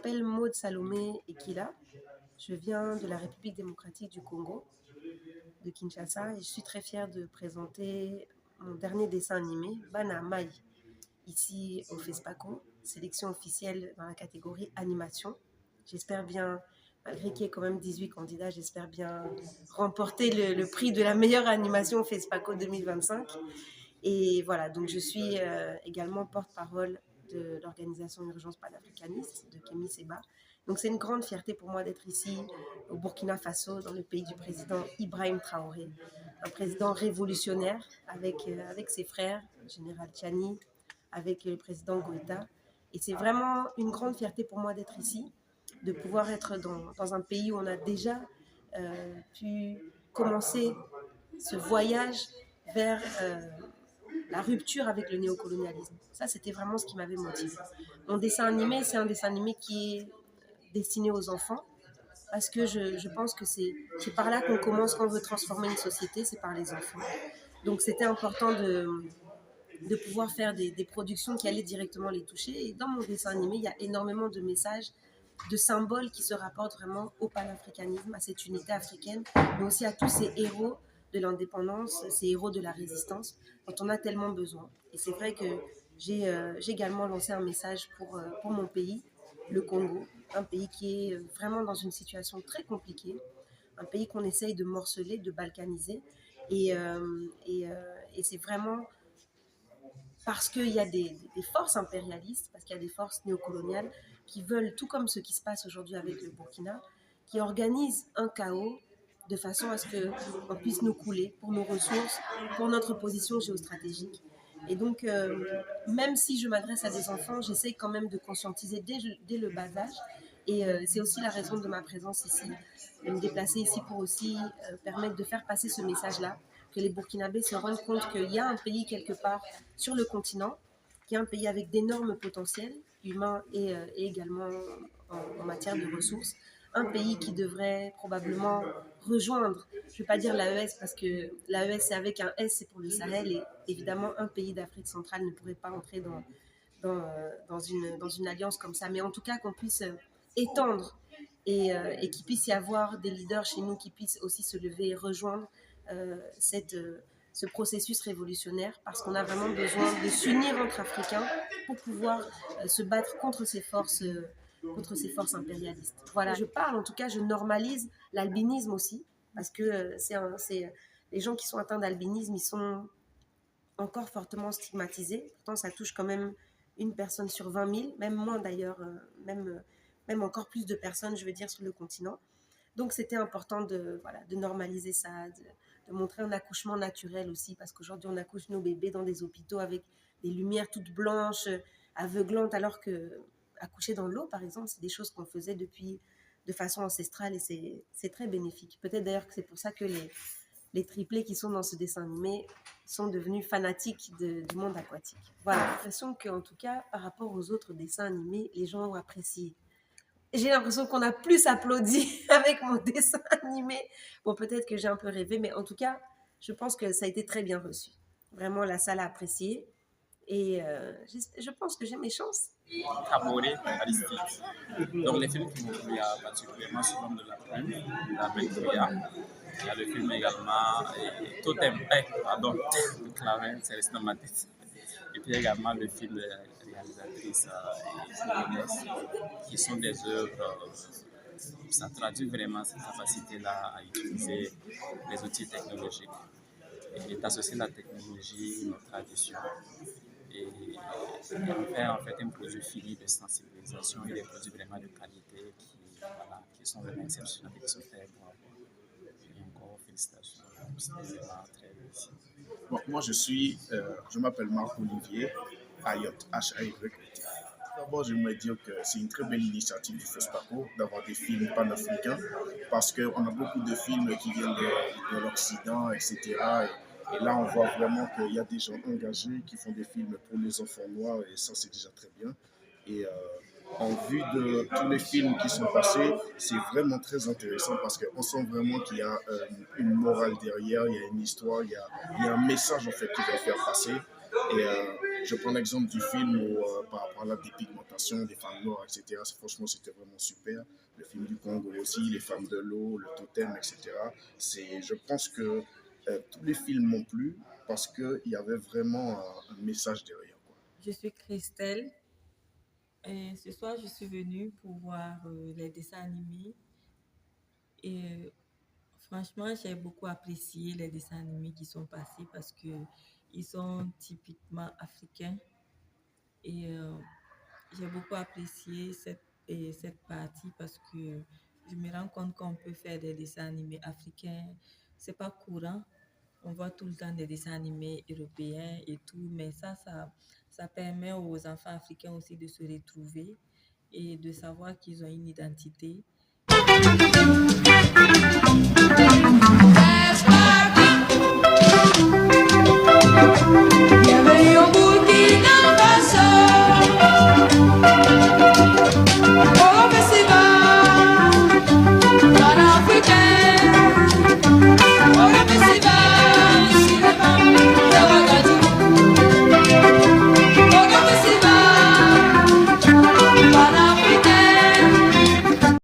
m'appelle Maud Salomé Ekila. Je viens de la République démocratique du Congo, de Kinshasa, et je suis très fière de présenter mon dernier dessin animé, Bana Mai, ici au FESPACO, sélection officielle dans la catégorie animation. J'espère bien, malgré qu'il y ait quand même 18 candidats, j'espère bien remporter le prix de la meilleure animation au FESPACO 2025. Et voilà, donc je suis également porte-parole de l'organisation Urgence panafricaniste de Kémy Séba. Donc c'est une grande fierté pour moi d'être ici au Burkina Faso, dans le pays du président Ibrahim Traoré, un président révolutionnaire avec ses frères, le général Tchani, avec le président Goïta. Et c'est vraiment une grande fierté pour moi d'être ici, de pouvoir être dans un pays où on a déjà pu commencer ce voyage vers la rupture avec le néocolonialisme. Ça, c'était vraiment ce qui m'avait motivé. Mon dessin animé, c'est un dessin animé qui est destiné aux enfants, parce que je pense que c'est par là qu'on commence quand on veut transformer une société, c'est par les enfants. Donc c'était important de pouvoir faire des productions qui allaient directement les toucher. Et dans mon dessin animé, il y a énormément de messages, de symboles qui se rapportent vraiment au panafricanisme, à cette unité africaine, mais aussi à tous ces héros de l'indépendance, ces héros de la résistance dont on a tellement besoin. Et c'est vrai que j'ai également lancé un message pour mon pays, le Congo, un pays qui est vraiment dans une situation très compliquée, un pays qu'on essaye de morceler, de balkaniser. Et c'est vraiment parce qu'il y a des forces impérialistes, parce qu'il y a des forces néocoloniales qui veulent, tout comme ce qui se passe aujourd'hui avec le Burkina, qui organisent un chaos de façon à ce qu'on puisse nous couler pour nos ressources, pour notre position géostratégique. Et donc, même si je m'adresse à des enfants, j'essaye quand même de conscientiser dès le bas âge. Et c'est aussi la raison de ma présence ici, de me déplacer ici pour aussi permettre de faire passer ce message-là, que les Burkinabés se rendent compte qu'il y a un pays quelque part sur le continent, qui est un pays avec d'énormes potentiels humains et également en matière de ressources, un pays qui devrait probablement rejoindre, je ne vais pas dire l'AES parce que l'AES c'est avec un S, c'est pour le Sahel, et évidemment un pays d'Afrique centrale ne pourrait pas entrer dans une alliance comme ça, mais en tout cas qu'on puisse étendre et qu'il puisse y avoir des leaders chez nous qui puissent aussi se lever et rejoindre ce processus révolutionnaire, parce qu'on a vraiment besoin de s'unir entre Africains pour pouvoir se battre contre ces forces impérialistes. Voilà, je parle, en tout cas, je normalise l'albinisme aussi, parce que les gens qui sont atteints d'albinisme, ils sont encore fortement stigmatisés. Pourtant, ça touche quand même une personne sur 20 000, même moins d'ailleurs, même encore plus de personnes, je veux dire, sur le continent. Donc, c'était important de normaliser ça, de montrer un accouchement naturel aussi, parce qu'aujourd'hui, on accouche nos bébés dans des hôpitaux avec des lumières toutes blanches, aveuglantes, alors que accoucher dans l'eau, par exemple, c'est des choses qu'on faisait de façon ancestrale, et c'est très bénéfique. Peut-être d'ailleurs que c'est pour ça que les triplés qui sont dans ce dessin animé sont devenus fanatiques du monde aquatique. Voilà, j'ai l'impression qu'en tout cas, par rapport aux autres dessins animés, les gens ont apprécié. J'ai l'impression qu'on a plus applaudi avec mon dessin animé. Bon, peut-être que j'ai un peu rêvé, mais en tout cas, je pense que ça a été très bien reçu. Vraiment, la salle a apprécié. Et je pense que j'ai mes chances. Caboret, Aristide. Donc les films qui m'ont plu, il y a particulièrement sous l'homme de la plume, d'Abel Gouya. Il y a le film également Totem, pardon, le clarin, c'est resté dans ma tête. Et puis également le film de la réalisatrice Inès, qui sont des œuvres, ça traduit vraiment cette capacité-là à utiliser les outils technologiques et d'associer la technologie, nos traditions, et faire en fait un produit fini de sensibilisation et des produits vraiment de qualité qui sont vraiment exceptionnels et qui sont très bons. Et encore félicitations, c'est vraiment très réussi. Bon, moi je m'appelle Marc Olivier Ayot, H-A-Y. D'abord, j'aimerais dire que c'est une très belle initiative du FESPACO d'avoir des films panafricains, parce qu'on a beaucoup de films qui viennent de l'Occident, etc. Et là, on voit vraiment qu'il y a des gens engagés qui font des films pour les enfants noirs, et ça, c'est déjà très bien. Et en vue de tous les films qui sont passés, c'est vraiment très intéressant, parce qu'on sent vraiment qu'il y a une morale derrière, il y a une histoire, il y a un message en fait qui va faire passer. Et Je prends l'exemple du film où, par rapport à la dépigmentation des femmes noires, etc. Franchement, c'était vraiment super. Le film du Congo aussi, Les femmes de l'eau, Le Totem, etc. Je pense que tous les films m'ont plu parce qu'il y avait vraiment un message derrière, quoi. Je suis Christelle et ce soir je suis venue pour voir les dessins animés et franchement j'ai beaucoup apprécié les dessins animés qui sont passés parce que ils sont typiquement africains et j'ai beaucoup apprécié cette partie parce que je me rends compte qu'on peut faire des dessins animés africains. C'est pas courant. On voit tout le temps des dessins animés européens et tout, mais ça permet aux enfants africains aussi de se retrouver et de savoir qu'ils ont une identité.